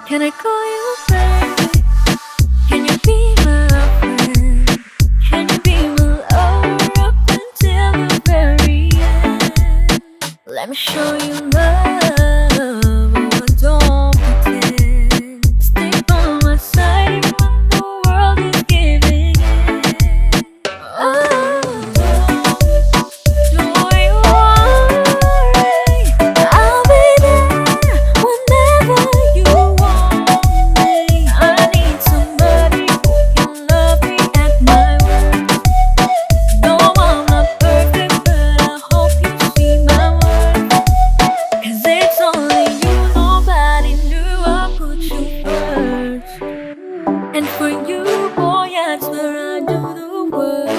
Can I call you baby? Can you be my friend? Can you be my lover up until the very end? Let me show you love, oh, don't pretend. Stay by my side when the world is giving in. Oh, don't you worry, I'll be there whenever you want me. I need somebody who can love me at my worst. No, I'm not perfect, but I hope you see my worth. 'Cause it's only you, nobody knew I put you first. And for you, boy, I swear I do the work.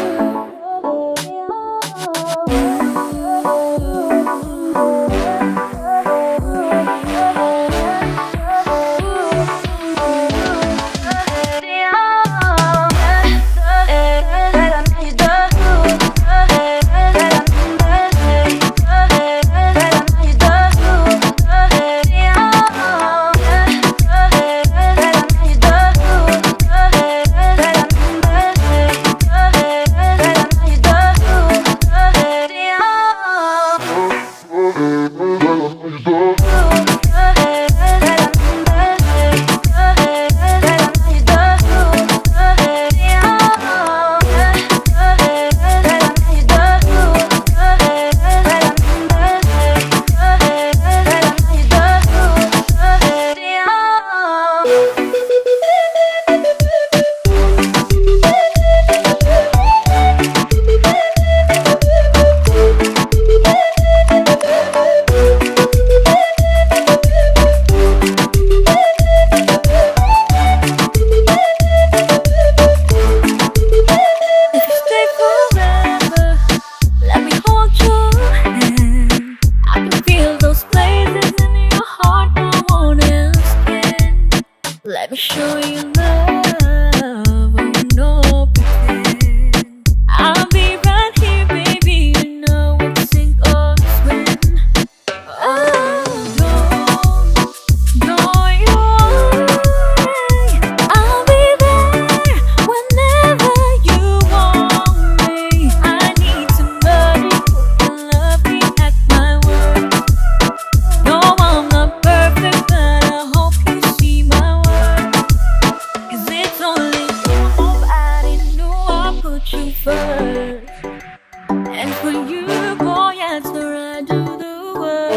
Let me show you love, oh, no pretend. I'll be right here, baby, you know it's sink or swim. Oh, don't you worry, I'll be there whenever you want me. I need somebody who can love me at my worst. No, I'm not perfect, but I hope you see my worth. 'Cause it's only you, nobody knew I put you first. And for you, boy, I swear I do the work.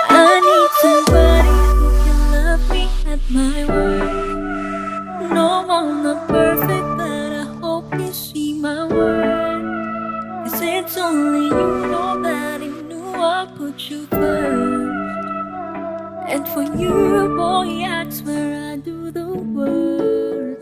I need somebody who can love me at my worst. No, I'm not perfect, but I hope you see my worth. 'Cause it's only you, nobody knew I put you first. And for you, boy, I swear I do the work.